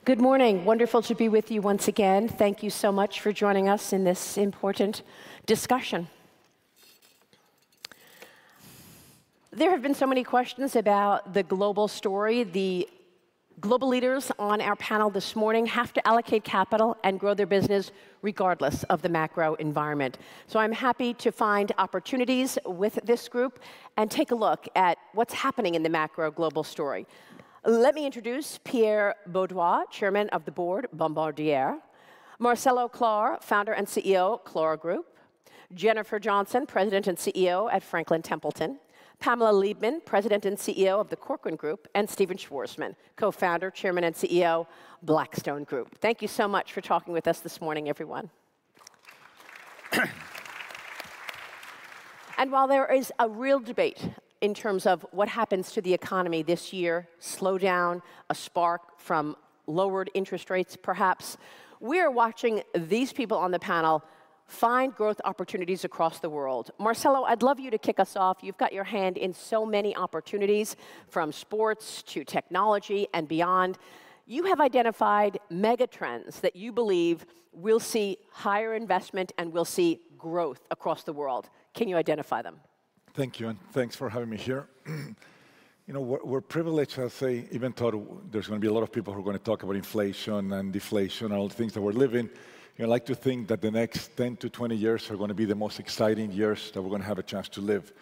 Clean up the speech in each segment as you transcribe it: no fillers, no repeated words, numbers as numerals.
Good morning. Wonderful to be with you once again. Thank you so much for joining us in this important discussion. There have been so many questions about the global story. The global leaders on our panel this morning have to allocate capital and grow their business regardless of the macro environment. So I'm happy to find opportunities with this group and take a look at what's happening in the macro global story. Let me introduce Pierre Beaudoin, Chairman of the Board, Bombardier. Marcelo, Claure, Founder and CEO, Claure Group. Jennifer Johnson, President and CEO at Franklin Templeton. Pamela Liebman, President and CEO of the Corcoran Group. And Stephen Schwarzman, Co-Founder, Chairman and CEO, Blackstone Group. Thank you so much for talking with us this morning, everyone. And while there is a real debate in terms of what happens to the economy this year, slowdown, a spark from lowered interest rates perhaps, we're watching these people on the panel find growth opportunities across the world. Marcelo, I'd love you to kick us off. You've got your hand in so many opportunities, from sports to technology and beyond. You have identified megatrends that you believe will see higher investment and will see growth across the world. Can you identify them? Thank you, and thanks for having me here. You know, we're privileged, I'll say, even though there's going to be a lot of people who are going to talk about inflation and deflation and all the things that we're living. I like to think that the next 10 to 20 years are going to be the most exciting years that we're going to have a chance to live.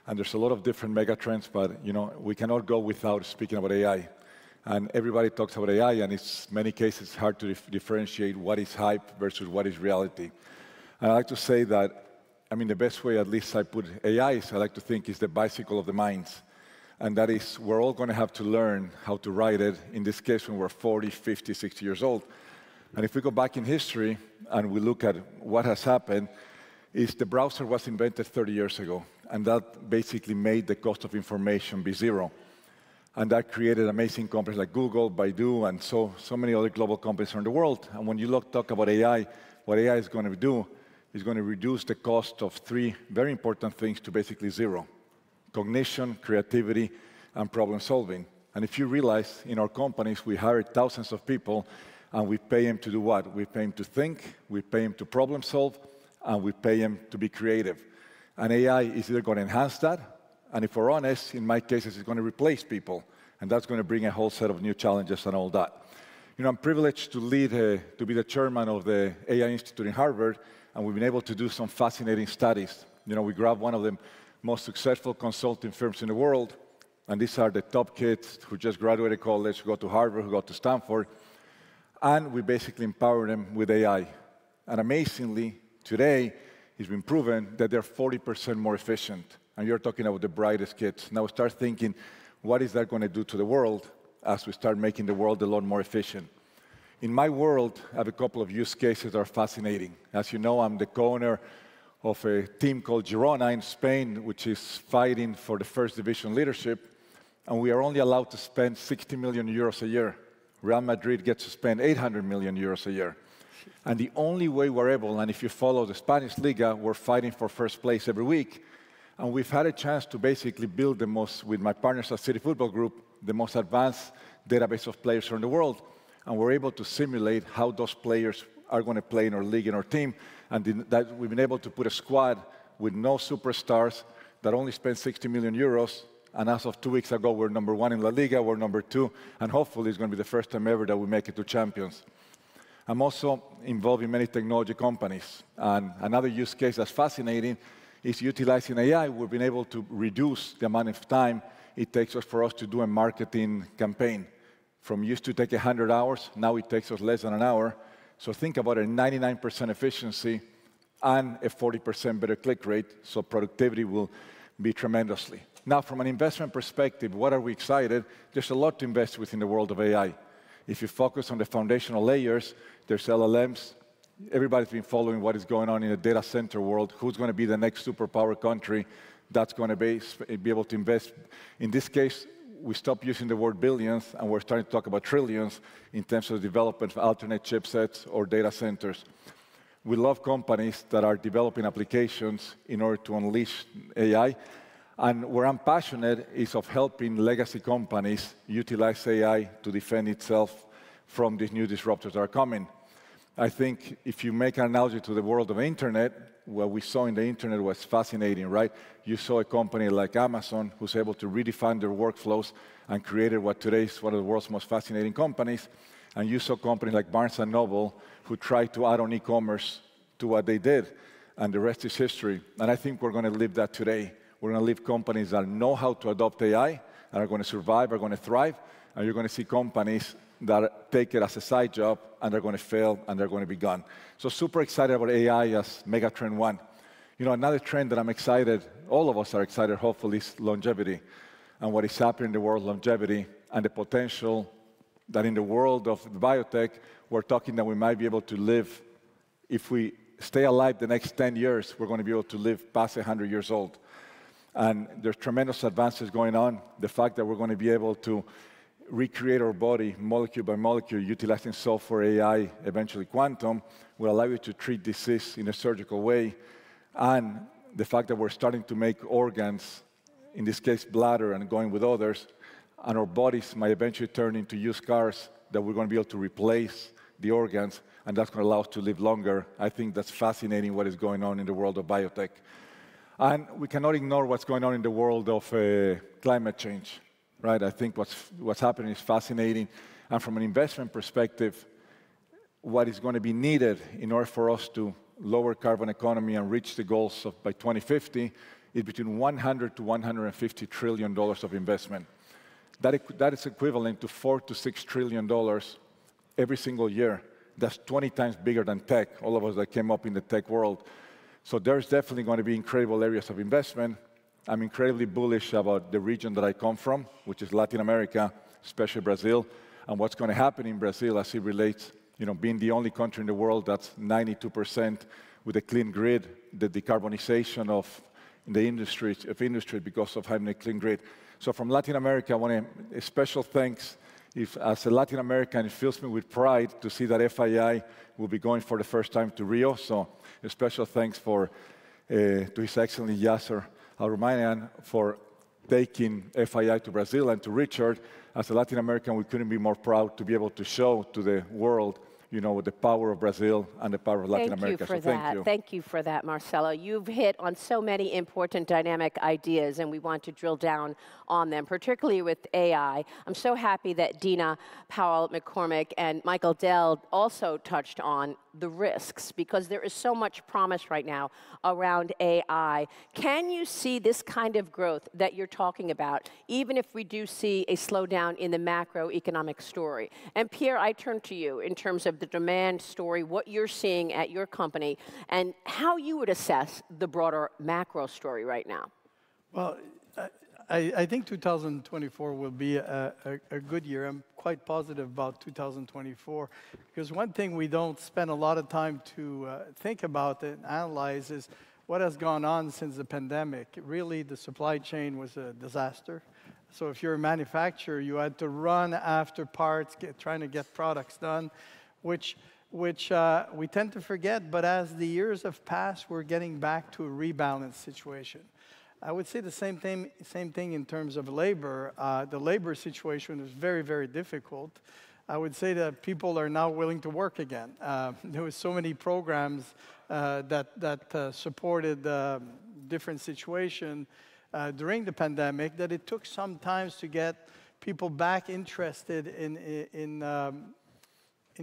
And there's a lot of different mega trends, but you know, we cannot go without speaking about AI. And everybody talks about AI, and in many cases, it's hard to differentiate what is hype versus what is reality. And I like to say that, I mean, the best way, at least I put AI, is I like to think is the bicycle of the minds. And that is, we're all going to have to learn how to ride it, in this case, when we're 40, 50, 60 years old. And if we go back in history and we look at what has happened, is the browser was invented 30 years ago. And that basically made the cost of information be zero. And that created amazing companies like Google, Baidu, and so many other global companies around the world. And when you talk about AI, what AI is going to do is going to reduce the cost of three very important things to basically zero: cognition, creativity, and problem solving. And if you realize, in our companies, we hire thousands of people, and we pay them to do what? We pay them to think, we pay them to problem solve, and we pay them to be creative. And AI is either going to enhance that, and if we're honest, in my cases, it's going to replace people. And that's going to bring a whole set of new challenges and all that. You know, I'm privileged to lead, to be the chairman of the AI Institute in Harvard, and we've been able to do some fascinating studies. You know, we grabbed one of the most successful consulting firms in the world, and these are the top kids who just graduated college, who go to Harvard, who go to Stanford, and we basically empower them with AI. And amazingly, today, it's been proven that they're 40% more efficient. And you're talking about the brightest kids. Now start thinking, what is that going to do to the world as we start making the world a lot more efficient? In my world, I have a couple of use cases that are fascinating. As you know, I'm the co-owner of a team called Girona in Spain, which is fighting for the first division leadership. And we are only allowed to spend 60 million euros a year. Real Madrid gets to spend 800 million euros a year. And the only way we're able, and if you follow the Spanish Liga, we're fighting for first place every week. And we've had a chance to basically build the most, with my partners at City Football Group, the most advanced database of players around the world. And we're able to simulate how those players are going to play in our league and our team. And that we've been able to put a squad with no superstars that only spend 60 million euros. And as of 2 weeks ago, we're number 1 in La Liga, we're number 2. And hopefully, it's going to be the first time ever that we make it to champions. I'm also involved in many technology companies. And another use case that's fascinating is utilizing AI. We've been able to reduce the amount of time it takes us for us to do a marketing campaign. From used to take 100 hours, now it takes us less than an hour. So think about a 99% efficiency and a 40% better click rate, so productivity will be tremendously. Now, from an investment perspective, what are we excited? There's a lot to invest within the world of AI. If you focus on the foundational layers, there's LLMs. Everybody's been following what is going on in the data center world. Who's going to be the next superpower country that's going to be able to invest? In this case, we stopped using the word billions, and we're starting to talk about trillions in terms of the development of alternate chipsets or data centers. We love companies that are developing applications in order to unleash AI. And where I'm passionate is of helping legacy companies utilize AI to defend itself from these new disruptors that are coming. I think if you make an analogy to the world of the internet, what we saw in the internet was fascinating, right? You saw a company like Amazon who's able to redefine their workflows and created what today is one of the world's most fascinating companies. And you saw companies like Barnes & Noble who tried to add on e-commerce to what they did. And the rest is history. And I think we're going to live that today. We're going to live companies that know how to adopt AI, and are going to survive, are going to thrive. And you're going to see companies that take it as a side job, and they're going to fail, and they're going to be gone. So super excited about AI as mega trend one. You know, another trend that I'm excited, all of us are excited, hopefully, is longevity. And what is happening in the world of longevity and the potential that in the world of biotech, we're talking that we might be able to live, if we stay alive the next 10 years, we're going to be able to live past 100 years old. And there's tremendous advances going on. The fact that we're going to be able to recreate our body molecule by molecule, utilizing software, AI, eventually quantum, will allow you to treat disease in a surgical way. And the fact that we're starting to make organs, in this case bladder and going with others, and our bodies might eventually turn into used cars that we're going to be able to replace the organs, and that's going to allow us to live longer. I think that's fascinating what is going on in the world of biotech. And we cannot ignore what's going on in the world of climate change, right? I think what's happening is fascinating. And from an investment perspective, what is going to be needed in order for us to lower carbon economy and reach the goals of by 2050 is between $100 to $150 trillion of investment. That is equivalent to $4 to $6 trillion every single year. That's 20 times bigger than tech, all of us that came up in the tech world. So there's definitely going to be incredible areas of investment. I'm incredibly bullish about the region that I come from, which is Latin America, especially Brazil, and what's going to happen in Brazil as it relates, you know, being the only country in the world that's 92% with a clean grid, the decarbonization of the industry because of having a clean grid. So from Latin America, I want a special thanks. As a Latin American, it fills me with pride to see that FII will be going for the first time to Rio. So a special thanks to His Excellency Yasser Al-Rumayyan for taking FII to Brazil, and to Richard. As a Latin American, we couldn't be more proud to be able to show to the world, you know, the power of Brazil and the power of Latin America. Thank you for that. Thank you for that, Marcelo. You've hit on so many important dynamic ideas, and we want to drill down on them, particularly with AI. I'm so happy that Dina Powell-McCormick and Michael Dell also touched on the risks, because there is so much promise right now around AI. Can you see this kind of growth that you're talking about, even if we do see a slowdown in the macroeconomic story? And Pierre, I turn to you in terms of the demand story, what you're seeing at your company, and how you would assess the broader macro story right now. Well, I think 2024 will be a good year. I'm quite positive about 2024, because one thing we don't spend a lot of time to think about and analyze is what has gone on since the pandemic. Really, the supply chain was a disaster. So if you're a manufacturer, you had to run after parts, trying to get products done, which we tend to forget. But as the years have passed, we're getting back to a rebalanced situation. I would say the same thing in terms of labor. The labor situation is very, very difficult. I would say that people are now willing to work again. There was so many programs that supported different situations during the pandemic that it took some time to get people back interested in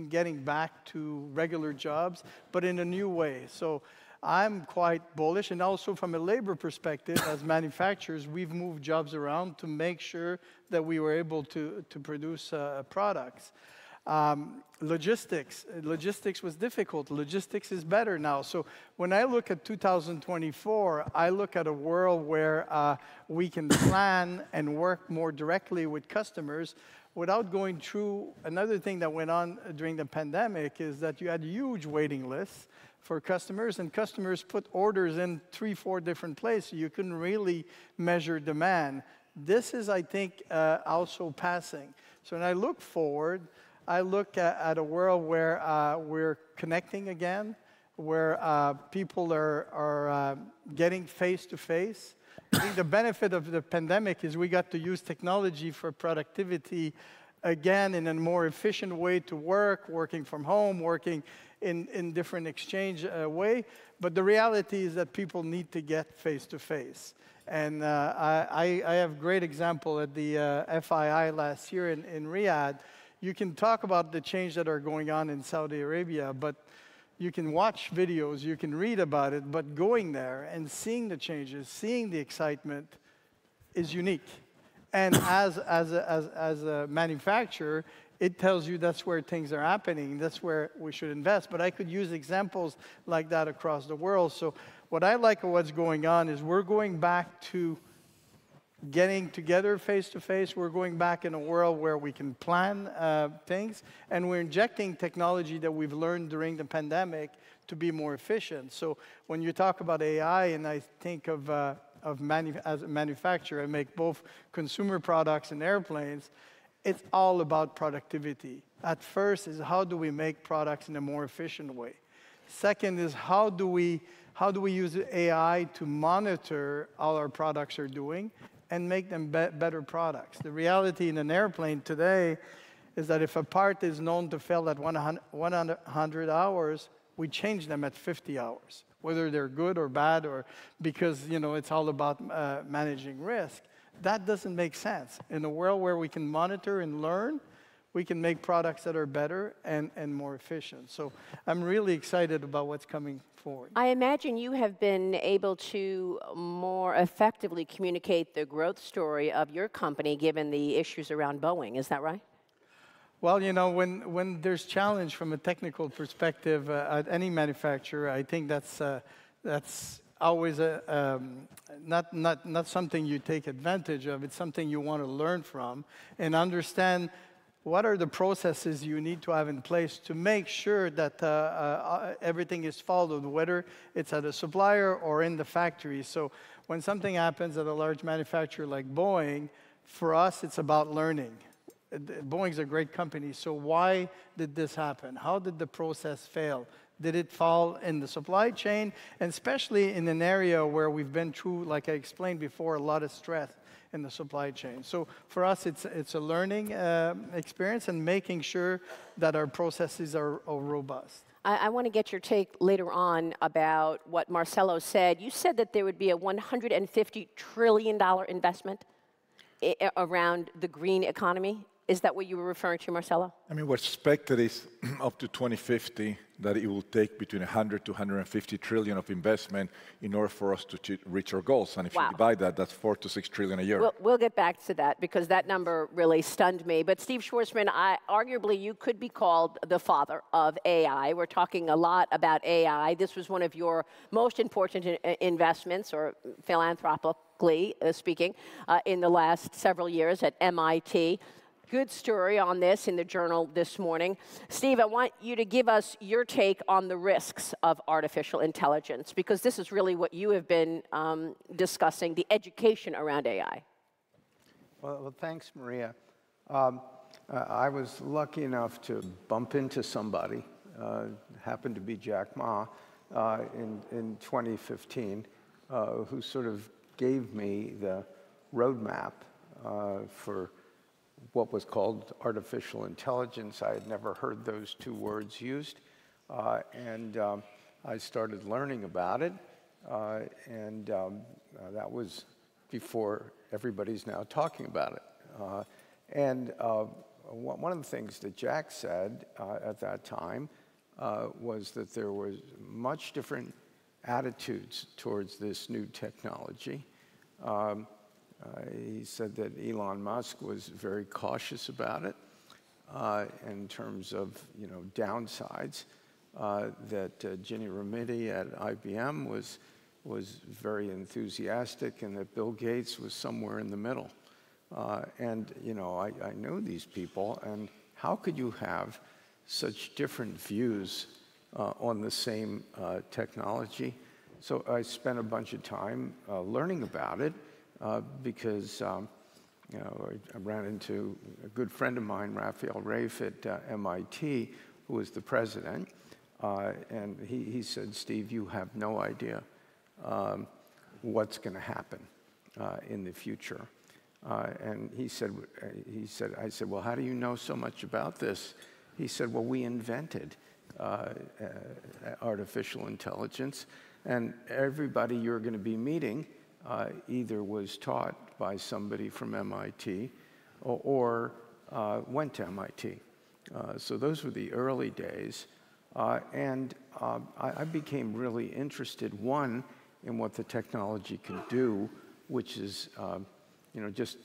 getting back to regular jobs, but in a new way. So I'm quite bullish, and also from a labor perspective, as manufacturers, we've moved jobs around to make sure that we were able to produce products. Logistics was difficult. Logistics is better now. So when I look at 2024, I look at a world where we can plan and work more directly with customers without going through. Another thing that went on during the pandemic is that you had huge waiting lists for customers, and customers put orders in 3-4 different places. You couldn't really measure demand. This is, I think, also passing. So when I look forward, I look at a world where we're connecting again, where people are getting face-to-face. I think the benefit of the pandemic is we got to use technology for productivity again, in a more efficient way to work, working from home, working in different exchange way. But the reality is that people need to get face-to-face. And I have great example at the FII last year in Riyadh. You can talk about the change that are going on in Saudi Arabia, but you can watch videos, you can read about it, but going there and seeing the changes, seeing the excitement is unique. And as a manufacturer, it tells you that's where things are happening, that's where we should invest. But I could use examples like that across the world. So what I like of what's going on is we're going back to getting together face-to-face. We're going back in a world where we can plan things, and we're injecting technology that we've learned during the pandemic to be more efficient. So when you talk about AI, and I think as a manufacturer, I make both consumer products and airplanes, it's all about productivity. At first is how do we make products in a more efficient way? Second is how do we use AI to monitor how our products are doing and make them better products? The reality in an airplane today is that if a part is known to fail at 100 hours, we change them at 50 hours, whether they're good or bad, or because it's all about managing risk. That doesn't make sense. In a world where we can monitor and learn, we can make products that are better and more efficient. So I'm really excited about what's coming forward. I imagine you have been able to more effectively communicate the growth story of your company given the issues around Boeing. Is that right? Well, when there's challenge from a technical perspective at any manufacturer, I think that's always not something you take advantage of. It's something you want to learn from and understand what are the processes you need to have in place to make sure that everything is followed, whether it's at a supplier or in the factory. So when something happens at a large manufacturer like Boeing, for us, it's about learning. Boeing's a great company, so why did this happen? How did the process fail? Did it fall in the supply chain? And especially in an area where we've been through, like I explained before, a lot of stress in the supply chain. So for us, it's a learning experience and making sure that our processes are robust. I want to get your take later on about what Marcelo said. You said that there would be a $150 trillion investment around the green economy. Is that what you were referring to, Marcelo? I mean, what's expected is up to 2050 that it will take between 100 to 150 trillion of investment in order for us to reach our goals. And if you divide that, that's 4 to 6 trillion a year. We'll get back to that because that number really stunned me. But Steve Schwarzman, arguably you could be called the father of AI. We're talking a lot about AI. This was one of your most important investments, or philanthropically speaking, in the last several years at MIT. Good story on this in the journal this morning. Steve, I want you to give us your take on the risks of artificial intelligence, because this is really what you have been discussing, the education around AI. Well, thanks, Maria. I was lucky enough to bump into somebody, happened to be Jack Ma, in 2015, who sort of gave me the roadmap for what was called artificial intelligence. I had never heard those two words used, and I started learning about it, and that was before everybody's now talking about it. And one of the things that Jack said at that time was that there was much different attitudes towards this new technology. He said that Elon Musk was very cautious about it in terms of downsides. That Ginny Rometty at IBM was very enthusiastic, and that Bill Gates was somewhere in the middle. And I know these people, and how could you have such different views on the same technology? So I spent a bunch of time learning about it. Because I ran into a good friend of mine, Raphael Rafe at MIT, who was the president, and he said, Steve, you have no idea what's going to happen in the future. And I said, well, how do you know so much about this? He said, well, we invented artificial intelligence, and everybody you're going to be meeting either was taught by somebody from MIT or went to MIT. So those were the early days. And I became really interested, one, in what the technology can do, which is,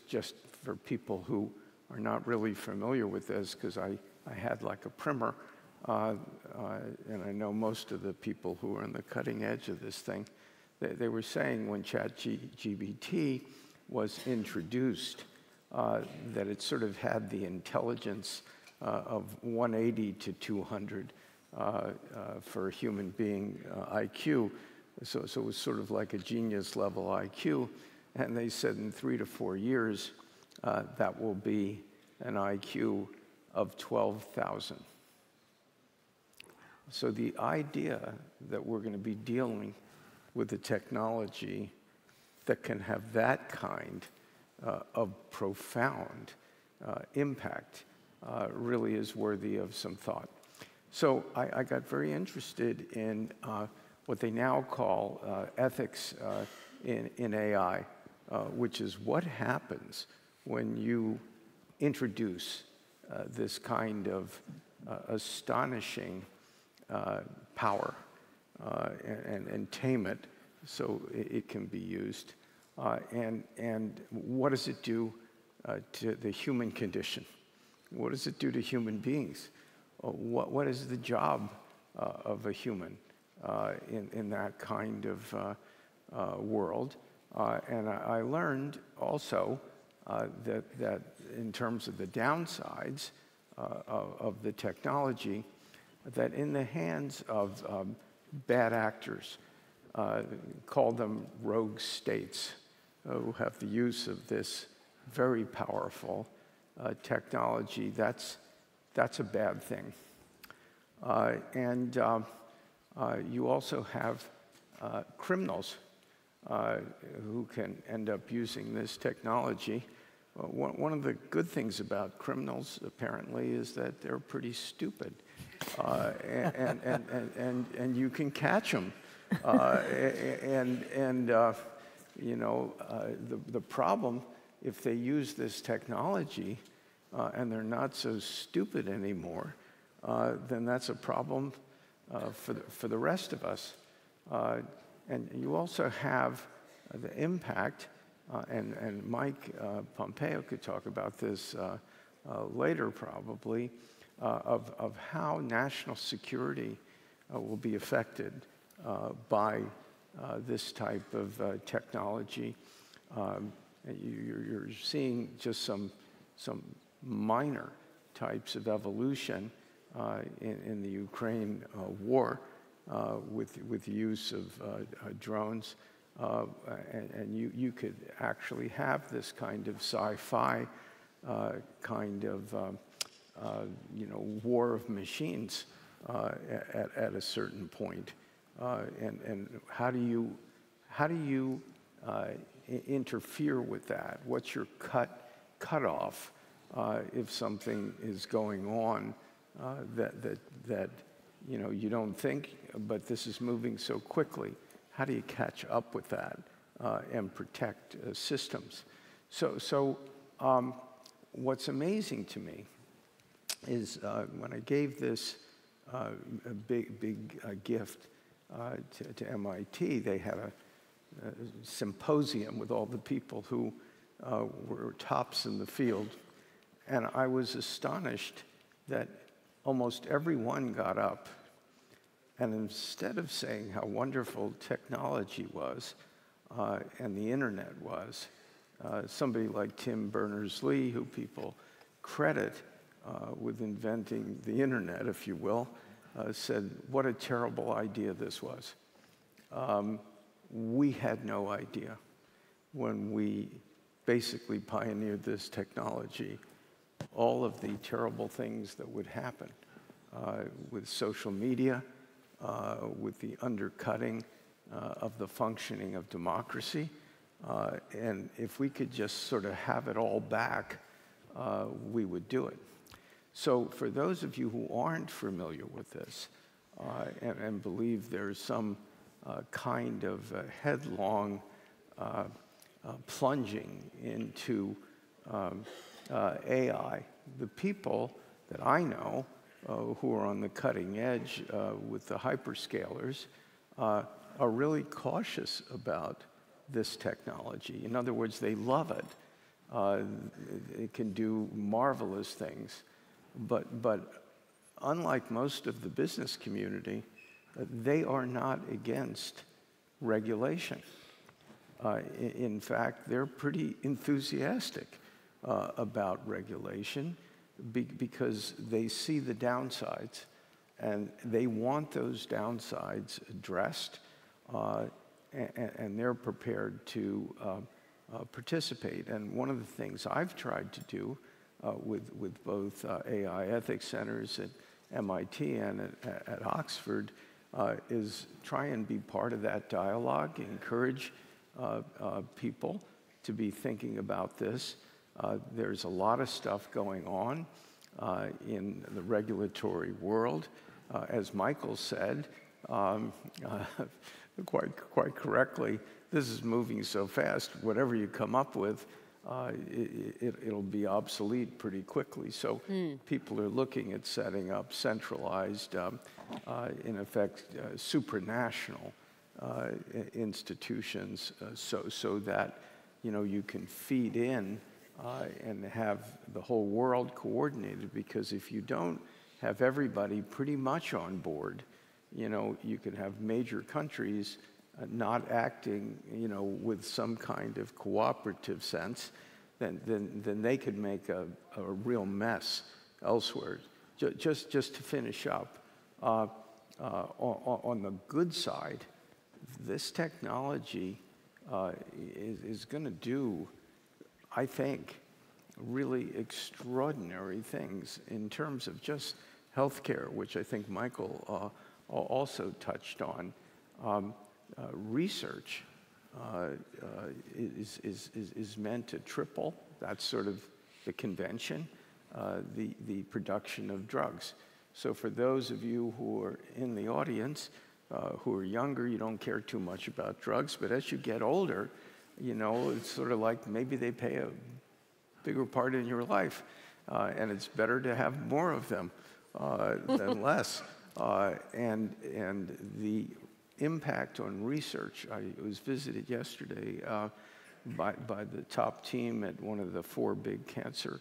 just for people who are not really familiar with this, because I had like a primer, and I know most of the people who are on the cutting edge of this thing, they were saying when ChatGPT was introduced that it sort of had the intelligence of 180 to 200 for a human being IQ. So it was sort of like a genius level IQ. And they said in 3 to 4 years, that will be an IQ of 12,000. So the idea that we're going to be dealing with a technology that can have that kind of profound impact really is worthy of some thought. So I got very interested in what they now call ethics in AI, which is what happens when you introduce this kind of astonishing power and tame it so it can be used. And what does it do to the human condition? What does it do to human beings? What is the job of a human in that kind of world? And I learned also that in terms of the downsides of the technology, that in the hands of bad actors, call them rogue states, who have the use of this very powerful technology, that's a bad thing. And you also have criminals who can end up using this technology. One of the good things about criminals, apparently, is that they're pretty stupid. And you can catch them. The problem, if they use this technology and they're not so stupid anymore, then that's a problem for the rest of us. And you also have the impact, and Mike Pompeo could talk about this later probably, of how national security will be affected by this type of technology. You're seeing just some minor types of evolution in the Ukraine war with the use of drones. And you could actually have this kind of sci-fi kind of war of machines at a certain point. And how do you interfere with that? What's your cutoff if something is going on that you don't think, but this is moving so quickly? How do you catch up with that and protect systems? So what's amazing to me is when I gave this big gift to MIT, they had a symposium with all the people who were tops in the field. And I was astonished that almost everyone got up, and instead of saying how wonderful technology was and the internet was, somebody like Tim Berners-Lee, who people credit with inventing the internet, if you will, said, what a terrible idea this was. We had no idea when we basically pioneered this technology, all of the terrible things that would happen with social media, with the undercutting of the functioning of democracy, And if we could just sort of have it all back, we would do it. So for those of you who aren't familiar with this and believe there's some kind of headlong plunging into AI, the people that I know who are on the cutting edge with the hyperscalers are really cautious about this technology. In other words, they love it. It can do marvelous things. But unlike most of the business community, they are not against regulation. In fact, they're pretty enthusiastic about regulation because they see the downsides, and they want those downsides addressed, and they're prepared to participate. And one of the things I've tried to do with both AI ethics centers at MIT and at Oxford is try and be part of that dialogue, encourage people to be thinking about this. There's a lot of stuff going on in the regulatory world. As Michael said, quite correctly, this is moving so fast, whatever you come up with, it'll be obsolete pretty quickly. So people are looking at setting up centralized, in effect, supranational institutions so that you can feed in and have the whole world coordinated. Because if you don't have everybody pretty much on board, you can have major countries not acting, with some kind of cooperative sense, then they could make a real mess elsewhere. Just to finish up, on the good side, this technology is going to do, I think, really extraordinary things in terms of just healthcare, which I think Michael also touched on. Research is meant to triple. That's sort of the convention, the production of drugs. So for those of you who are in the audience, who are younger, you don't care too much about drugs, but as you get older, it's sort of like maybe they play a bigger part in your life, and it's better to have more of them than less. And the impact on research, I was visited yesterday by the top team at one of the 4 big cancer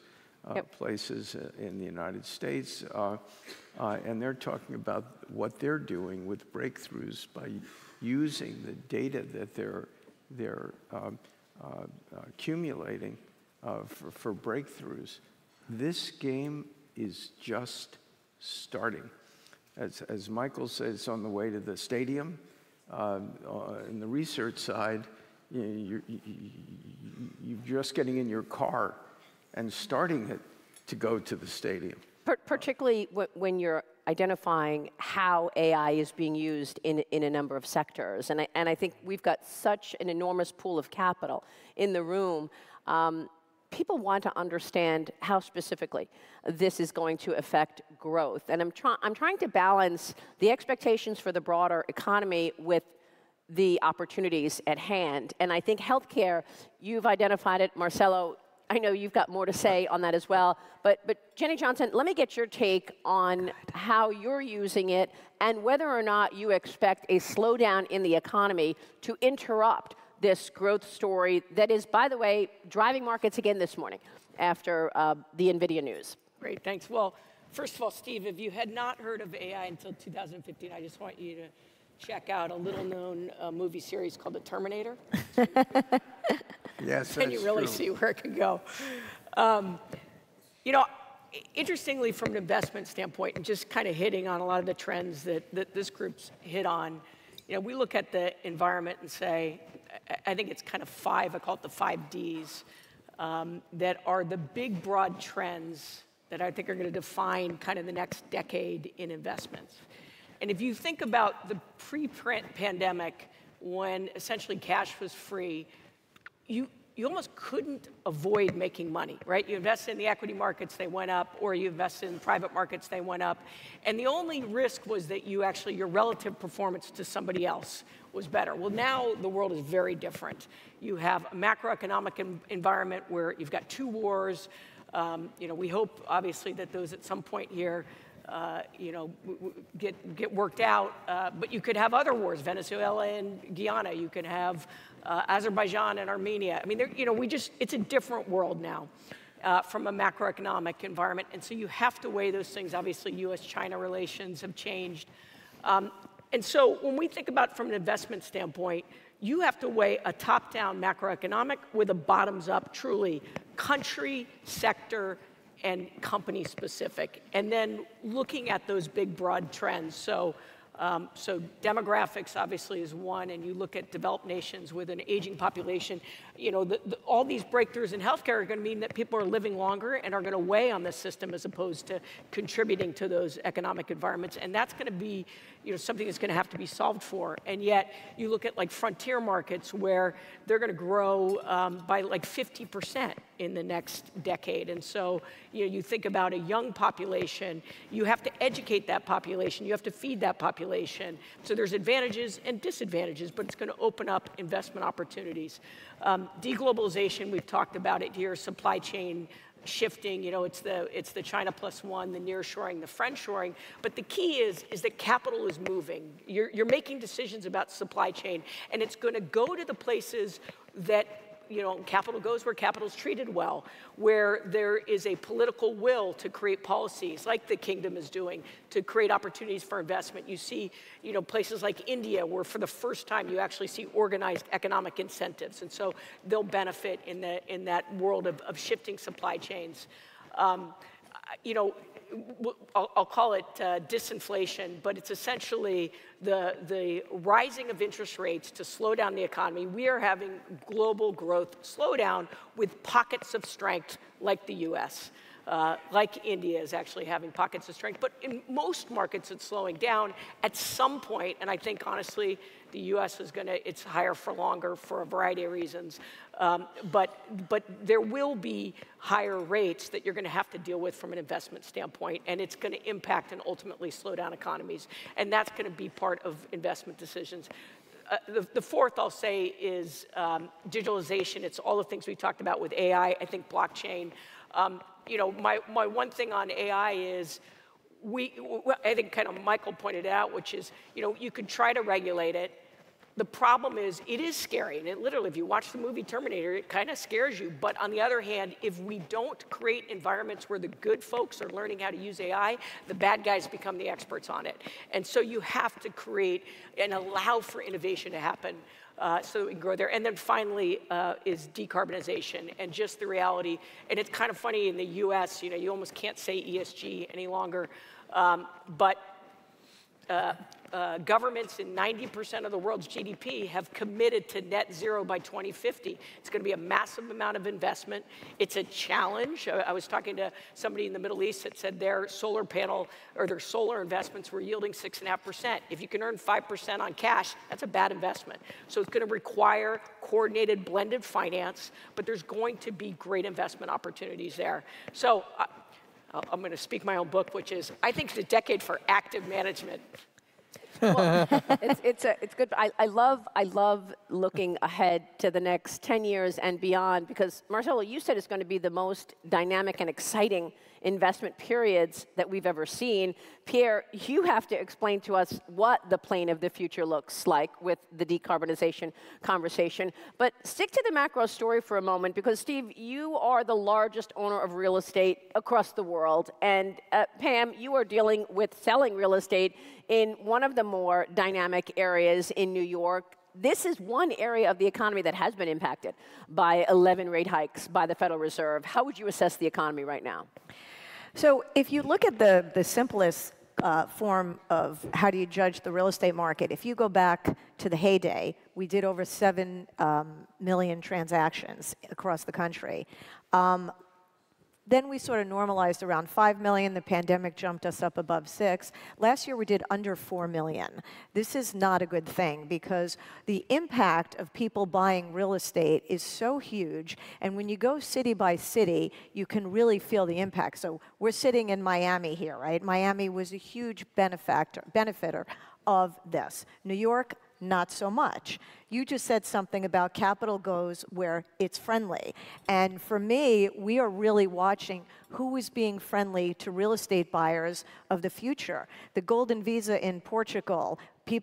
places in the United States, and they're talking about what they're doing with breakthroughs by using the data that they're accumulating for breakthroughs. This game is just starting. As Michael says, it's on the way to the stadium. In the research side, you're just getting in your car and starting it to go to the stadium. Particularly when you're identifying how AI is being used in a number of sectors. And I think we've got such an enormous pool of capital in the room. People want to understand how specifically this is going to affect growth. And I'm trying to balance the expectations for the broader economy with the opportunities at hand. And I think healthcare, you've identified it. Marcelo, I know you've got more to say on that as well. But Jenny Johnson, let me get your take on how you're using it and whether or not you expect a slowdown in the economy to interrupt this growth story that is, by the way, driving markets again this morning after the NVIDIA news. Great, thanks. Well, first of all, Steve, if you had not heard of AI until 2015, I just want you to check out a little-known movie series called The Terminator. Yes, and you really see where it could go. Interestingly, from an investment standpoint, and just kind of hitting on a lot of the trends that this group's hit on, we look at the environment and say, I think it's kind of 5, I call it the 5 Ds, that are the big, broad trends that I think are going to define kind of the next decade in investments. And if you think about the pre-pandemic, when essentially cash was free, you almost couldn't avoid making money, right? You invested in the equity markets, they went up, or you invested in private markets, they went up. And the only risk was that your relative performance to somebody else was better. Well, now the world is very different. You have a macroeconomic environment where you've got 2 wars. We hope, obviously, that those at some point here get worked out. But you could have other wars, Venezuela and Guyana. You could have Azerbaijan and Armenia. I mean, it's a different world now from a macroeconomic environment. And so you have to weigh those things. Obviously, U.S.-China relations have changed. And so when we think about from an investment standpoint, you have to weigh a top-down macroeconomic with a bottoms-up, truly country, sector, and company specific, and then looking at those big, broad trends. So demographics obviously is one, and you look at developed nations with an aging population. All these breakthroughs in healthcare are going to mean that people are living longer and are going to weigh on the system as opposed to contributing to those economic environments, and that's going to be something that's going to have to be solved for. And yet, you look at like frontier markets where they're going to grow by like 50% in the next decade. And so, you think about a young population, you have to educate that population, you have to feed that population. So there's advantages and disadvantages, but it's going to open up investment opportunities. Deglobalization, we've talked about it here, supply chain shifting, it's the China plus one, the nearshoring, the friendshoring. But the key is that capital is moving. You're making decisions about supply chain, and it's going to go to the places that capital goes where capital is treated well, where there is a political will to create policies, like the kingdom is doing, to create opportunities for investment. You see, places like India, where for the first time you actually see organized economic incentives, and so they'll benefit in that world of shifting supply chains. I'll call it disinflation, but it's essentially the rising of interest rates to slow down the economy. We are having global growth slow down with pockets of strength like the US. Like India is actually having pockets of strength. But in most markets, it's slowing down at some point, and I think, honestly, the U.S. it's higher for longer for a variety of reasons. But there will be higher rates that you're going to have to deal with from an investment standpoint, and it's going to impact and ultimately slow down economies. And that's going to be part of investment decisions. The fourth, I'll say, is digitalization. It's all the things we talked about with AI, I think blockchain. My one thing on AI is, I think kind of Michael pointed out, which is, you could try to regulate it. The problem is, it is scary. And it literally, if you watch the movie Terminator, it kind of scares you. But on the other hand, if we don't create environments where the good folks are learning how to use AI, the bad guys become the experts on it. And so you have to create and allow for innovation to happen so that we can grow there. And then finally is decarbonization and just the reality. And it's kind of funny in the US, you almost can't say ESG any longer. But governments in 90% of the world's GDP have committed to net zero by 2050. It's going to be a massive amount of investment. It's a challenge. I was talking to somebody in the Middle East that said their solar panel or their solar investments were yielding 6.5%. If you can earn 5% on cash, that's a bad investment. So it's going to require coordinated blended finance, but there's going to be great investment opportunities there. So I'm going to speak my own book, which is, I think it's a decade for active management. Well, it's good. I love looking ahead to the next 10 years and beyond, because Marcelo, you said it's going to be the most dynamic and exciting investment periods that we've ever seen. Pierre, you have to explain to us what the plane of the future looks like with the decarbonization conversation. But stick to the macro story for a moment, because Steve, you are the largest owner of real estate across the world. And Pam, you are dealing with selling real estate in one of the more dynamic areas in New York. This is one area of the economy that has been impacted by 11 rate hikes by the Federal Reserve. How would you assess the economy right now? So if you look at the simplest form of how do you judge the real estate market, if you go back to the heyday, we did over 7 million transactions across the country. Then we sort of normalized around 5 million. The pandemic jumped us up above 6. Last year we did under 4 million. This is not a good thing because the impact of people buying real estate is so huge. And when you go city by city, you can really feel the impact. So we're sitting in Miami here, right? Miami was a huge benefitor of this. New York, not so much. You just said something about capital goes where it's friendly. And for me, we are really watching who is being friendly to real estate buyers of the future. The golden visa in Portugal,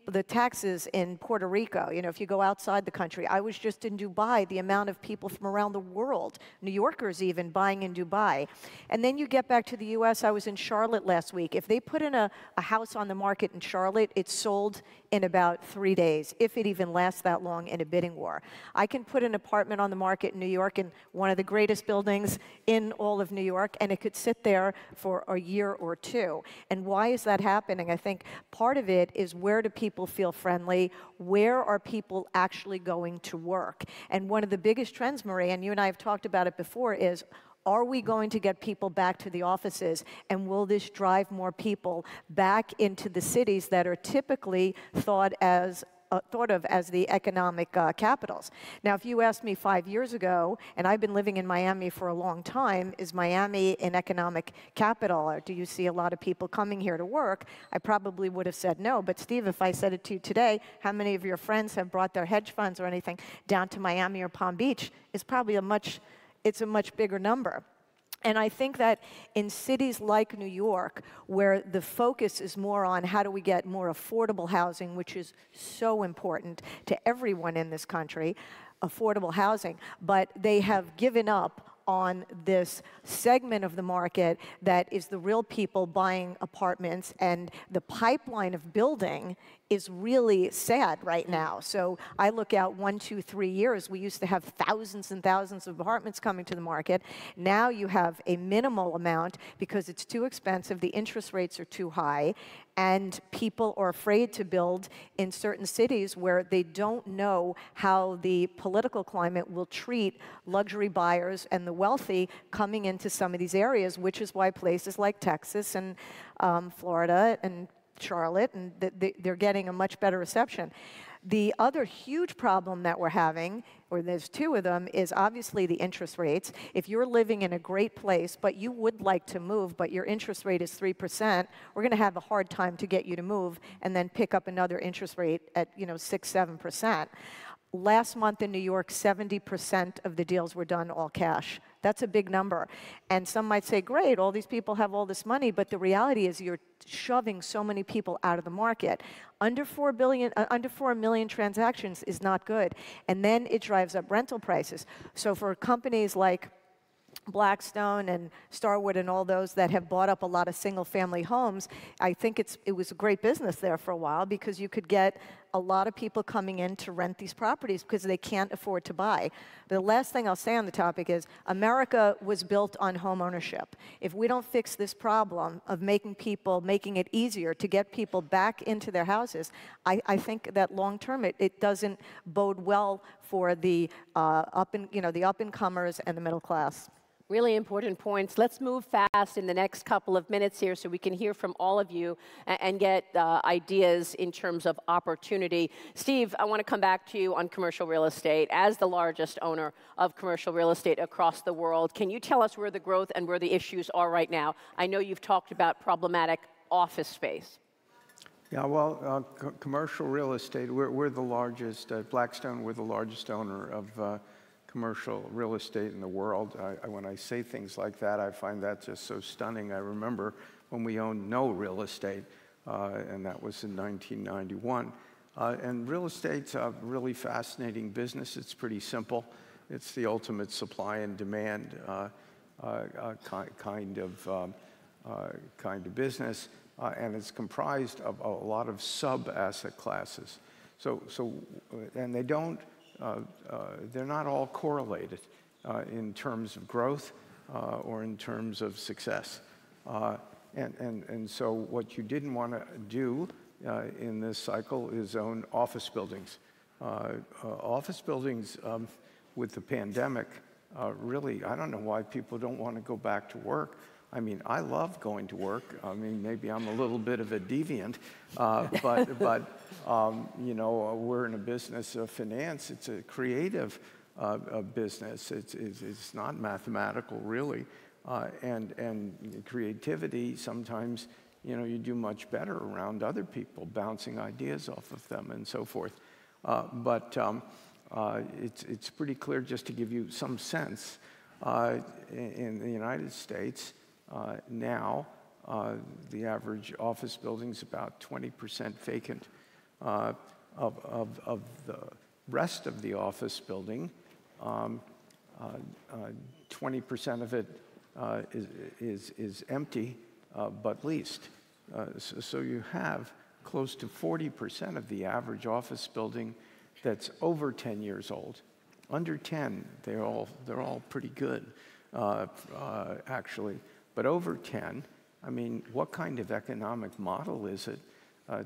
the taxes in Puerto Rico. You know, if you go outside the country, I was just in Dubai, the amount of people from around the world, New Yorkers even, buying in Dubai. And then you get back to the US, I was in Charlotte last week. If they put in a house on the market in Charlotte, it's sold in about 3 days, if it even lasts that long in a bidding war. I can put an apartment on the market in New York in one of the greatest buildings in all of New York, and it could sit there for a year or two. And why is that happening? I think part of it is, where do people feel friendly? Where are people actually going to work? And one of the biggest trends, Maria, and you and I have talked about it before, is, are we going to get people back to the offices, and will this drive more people back into the cities that are typically thought of as the economic capitals? Now, if you asked me 5 years ago, and I've been living in Miami for a long time, is Miami an economic capital, or do you see a lot of people coming here to work? I probably would have said no. But Steve, if I said it to you today, how many of your friends have brought their hedge funds or anything down to Miami or Palm Beach? It's probably a much bigger number. And I think that in cities like New York, where the focus is more on how do we get more affordable housing, which is so important to everyone in this country, affordable housing, but they have given up on this segment of the market that is the real people buying apartments, and the pipeline of building is really sad right now. So I look out 1, 2, 3 years. We used to have thousands and thousands of apartments coming to the market. Now you have a minimal amount because it's too expensive, the interest rates are too high, and people are afraid to build in certain cities where they don't know how the political climate will treat luxury buyers and the wealthy coming into some of these areas, which is why places like Texas and Florida and Charlotte, and they're getting a much better reception. The other huge problem that we're having, or there's two of them, is obviously the interest rates. If you're living in a great place, but you would like to move, but your interest rate is 3%, we're going to have a hard time to get you to move and then pick up another interest rate at 6, 7%. Last month in New York, 70% of the deals were done all cash. That's a big number. And some might say, great, all these people have all this money, but the reality is you're shoving so many people out of the market. Under 4 million transactions is not good. And then it drives up rental prices. So for companies like Blackstone and Starwood and all those that have bought up a lot of single-family homes, I think it was a great business there for a while, because you could get a lot of people coming in to rent these properties because they can't afford to buy. The last thing I'll say on the topic is, America was built on home ownership. If we don't fix this problem of making it easier to get people back into their houses, I think that long term it doesn't bode well for the up-and-comers and the middle class. Really important points. Let's move fast in the next couple of minutes here so we can hear from all of you and get ideas in terms of opportunity. Steve, I want to come back to you on commercial real estate. As the largest owner of commercial real estate across the world, can you tell us where the growth and where the issues are right now? I know you've talked about problematic office space. Yeah, well, commercial real estate, we're the largest, Blackstone, we're the largest owner of commercial real estate in the world. When I say things like that, I find that just so stunning. I remember when we owned no real estate, and that was in 1991. And real estate's a really fascinating business. It's pretty simple. It's the ultimate supply and demand kind of business, and it's comprised of a lot of sub-asset classes. And they don't. They're not all correlated in terms of growth or in terms of success. And so what you didn't want to do in this cycle is own office buildings. Office buildings with the pandemic really, I don't know why people don't want to go back to work. I mean, I love going to work. I mean, maybe I'm a little bit of a deviant, you know, we're in a business of finance. It's a creative business. It's not mathematical, really. And creativity, sometimes, you know, you do much better around other people, bouncing ideas off of them and so forth. It's pretty clear, just to give you some sense, in the United States, now, the average office building's about 20% vacant. Of the rest of the office building, 20% of it is empty, but leased. So you have close to 40% of the average office building that's over 10 years old. Under 10, they're all pretty good, actually. But over 10, I mean, what kind of economic model is it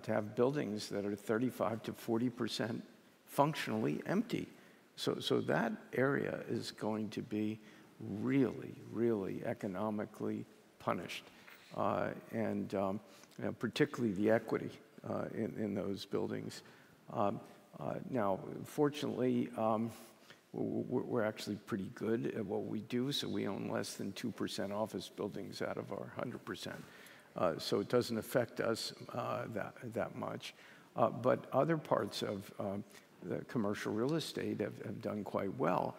to have buildings that are 35 to 40% functionally empty? So that area is going to be really, really economically punished, and you know, particularly the equity in those buildings. Now, fortunately, we're actually pretty good at what we do, so we own less than 2% office buildings out of our 100%. So it doesn't affect us that much. But other parts of the commercial real estate have done quite well.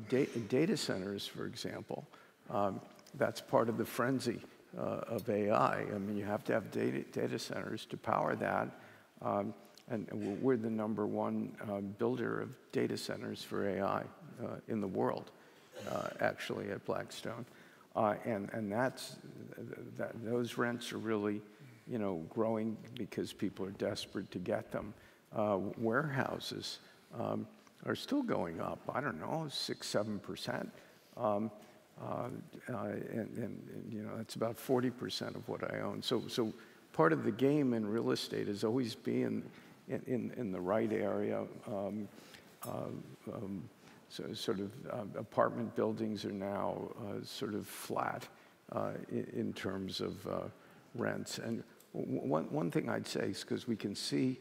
Data centers, for example, that's part of the frenzy of AI. I mean, you have to have data centers to power that. And we're the #1 builder of data centers for AI in the world, actually, at Blackstone. And those rents are really, you know, growing because people are desperate to get them. Warehouses are still going up, I don't know, 6-7%. And you know, it's about 40% of what I own. So part of the game in real estate is always be in the right area. So sort of apartment buildings are now sort of flat in terms of rents. And one thing I'd say is, because we can see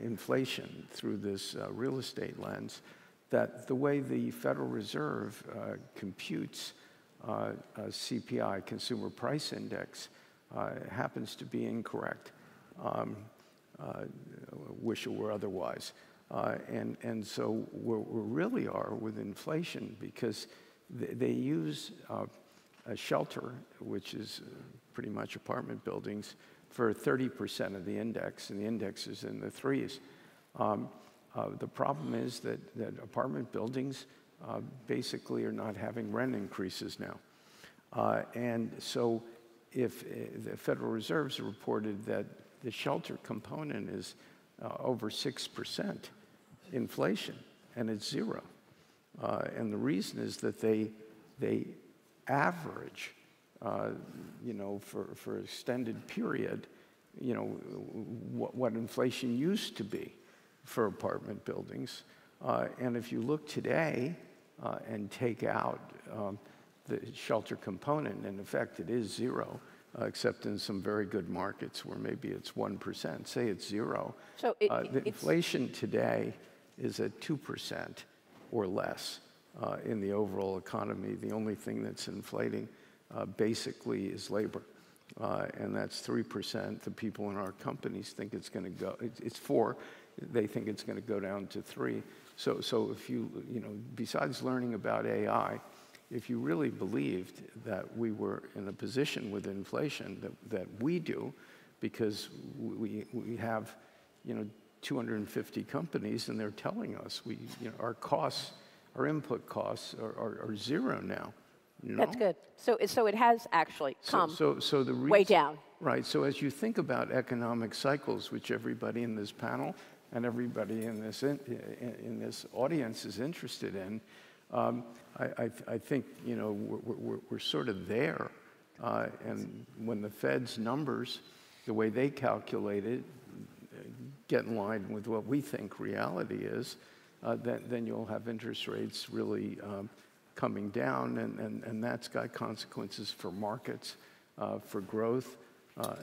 inflation through this real estate lens, that the way the Federal Reserve computes CPI, Consumer Price Index, happens to be incorrect. Wish it were otherwise. And so where we really are with inflation, because they use a shelter, which is pretty much apartment buildings, for 30% of the index, and the index is in the 3s. The problem is that apartment buildings basically are not having rent increases now. And so if the Federal Reserve's reported that the shelter component is over 6% inflation, and it's 0. And the reason is that they average, you know, for extended period, you know, what inflation used to be for apartment buildings. And if you look today and take out the shelter component, in effect it is 0. Except in some very good markets where maybe it's 1%. Say it's 0. So the inflation today is at 2% or less in the overall economy. The only thing that's inflating basically is labor, and that's 3%. The people in our companies think it's going to go. It's 4. They think it's going to go down to 3. So if you know, besides learning about AI, if you really believed that we were in a position with inflation that we do, because we have, you know, 250 companies, and they're telling us you know, our costs, our input costs are 0 now. You know? That's good. So it has actually come so the way down. Right. So as you think about economic cycles, which everybody in this panel and everybody in this audience is interested in, I think, you know, we're sort of there. And when the Fed's numbers, the way they calculate it, get in line with what we think reality is, then you'll have interest rates really coming down, and that's got consequences for markets, for growth,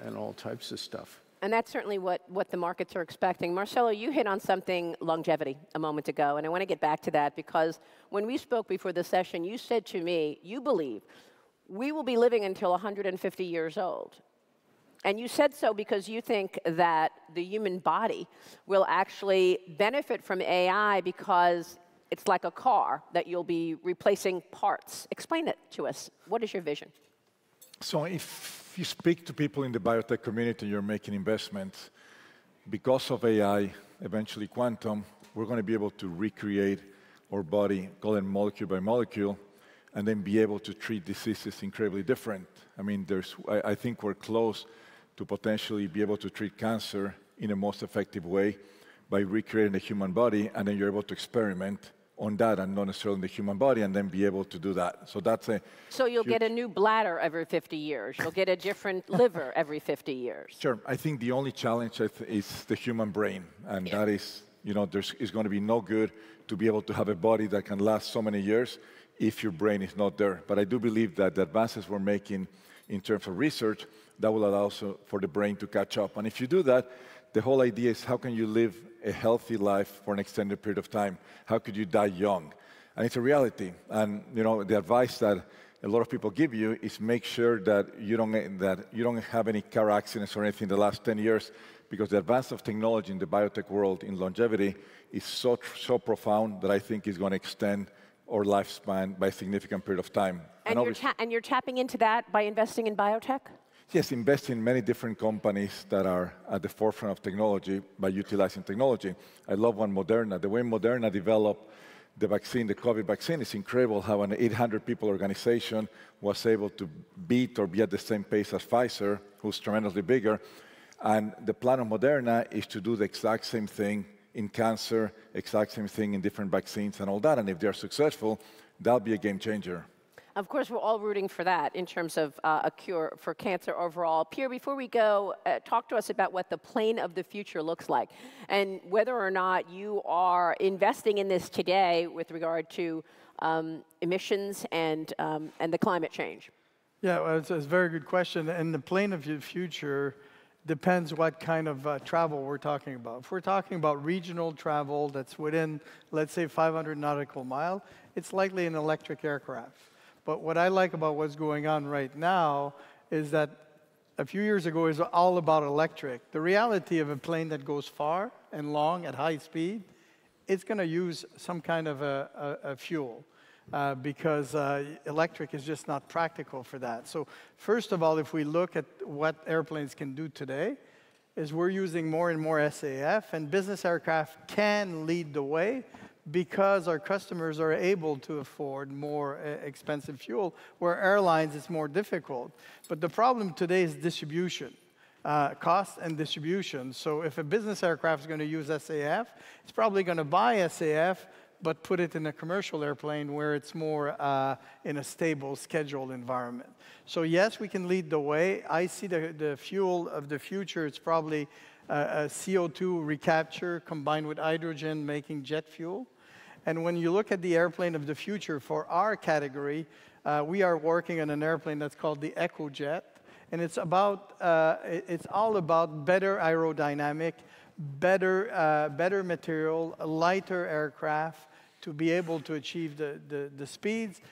and all types of stuff. And that's certainly what the markets are expecting. Marcelo, you hit on something, longevity, a moment ago, and I want to get back to that because when we spoke before the session, you said to me, you believe we will be living until 150 years old. And you said so because you think that the human body will actually benefit from AI because it's like a car that you'll be replacing parts. Explain it to us. What is your vision? So if you speak to people in the biotech community, you're making investments, because of AI, eventually quantum, we're going to be able to recreate our body, call it molecule by molecule, and then be able to treat diseases incredibly different. I mean, I think we're close to potentially be able to treat cancer in a most effective way by recreating the human body, and then you're able to experiment on that and not necessarily in the human body, and then be able to do that. So that's a So you'll get a new bladder every 50 years. You'll get a different liver every 50 years. Sure. I think the only challenge is the human brain, and that is, it's going to be no good to be able to have a body that can last so many years if your brain is not there. But I do believe that the advances we're making in terms of research, that will allow for the brain to catch up. And if you do that, the whole idea is how can you live a healthy life for an extended period of time? How could you die young? And it's a reality. And the advice that a lot of people give you is make sure that you don't have any car accidents or anything in the last 10 years, because the advance of technology in the biotech world in longevity is so profound that I think is going to extend our lifespan by a significant period of time. And you're tapping into that by investing in biotech? Yes, invest in many different companies that are at the forefront of technology by utilizing technology. I love one, Moderna. The way Moderna developed the vaccine, the COVID vaccine, is incredible how an 800-people organization was able to beat or be at the same pace as Pfizer, who's tremendously bigger. And the plan of Moderna is to do the exact same thing in cancer, exact same thing in different vaccines and all that. And if they're successful, that'll be a game changer. Of course, we're all rooting for that in terms of a cure for cancer overall. Pierre, before we go, talk to us about what the plane of the future looks like and whether or not you are investing in this today with regard to emissions and the climate change. Yeah, well, it's a very good question. And the plane of the future depends what kind of travel we're talking about. If we're talking about regional travel that's within, let's say, 500 nautical mile, it's likely an electric aircraft. But what I like about what's going on right now is that a few years ago it was all about electric. The reality of a plane that goes far and long at high speed, it's going to use some kind of a fuel because electric is just not practical for that. So first of all, if we look at what airplanes can do today, is we're using more and more SAF, and business aircraft can lead the way because our customers are able to afford more expensive fuel, where airlines it's more difficult. But the problem today is distribution, cost and distribution. So if a business aircraft is going to use SAF, it's probably going to buy SAF, but put it in a commercial airplane where it's more in a stable, scheduled environment. So yes, we can lead the way. I see the fuel of the future, it's probably a CO2 recapture combined with hydrogen making jet fuel. And when you look at the airplane of the future for our category, we are working on an airplane that's called the EcoJet. And it's all about better aerodynamic, better material, a lighter aircraft to be able to achieve the speeds,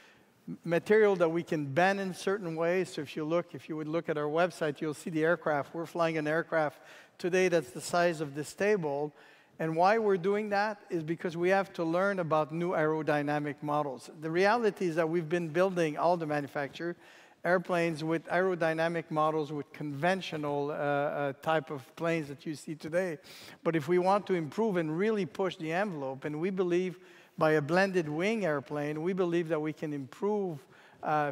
material that we can bend in certain ways. So if you would look at our website, you'll see the aircraft. We're flying an aircraft today that's the size of this table. And why we're doing that is because we have to learn about new aerodynamic models. The reality is that we've been building, all the manufacturers, airplanes with aerodynamic models with conventional type of planes that you see today. But if we want to improve and really push the envelope, and we believe by a blended wing airplane, we believe that we can improve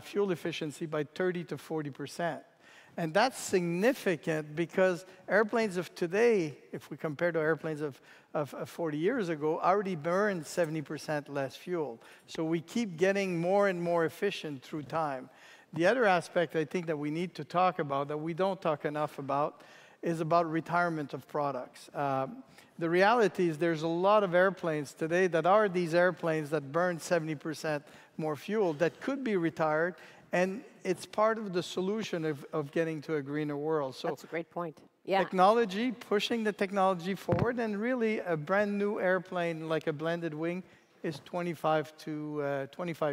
fuel efficiency by 30 to 40%. And that's significant because airplanes of today, if we compare to airplanes of 40 years ago, already burn 70% less fuel. So we keep getting more and more efficient through time. The other aspect I think that we need to talk about, that we don't talk enough about, is about retirement of products. The reality is there's a lot of airplanes today that are these airplanes that burn 70% more fuel that could be retired, and it's part of the solution of getting to a greener world. So that's a great point. Yeah. Technology, pushing the technology forward, and really a brand new airplane like a blended wing is 25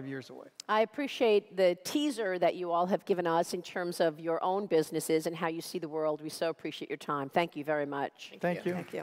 years away. I appreciate the teaser that you all have given us in terms of your own businesses and how you see the world. We so appreciate your time. Thank you very much. Thank you. Thank you.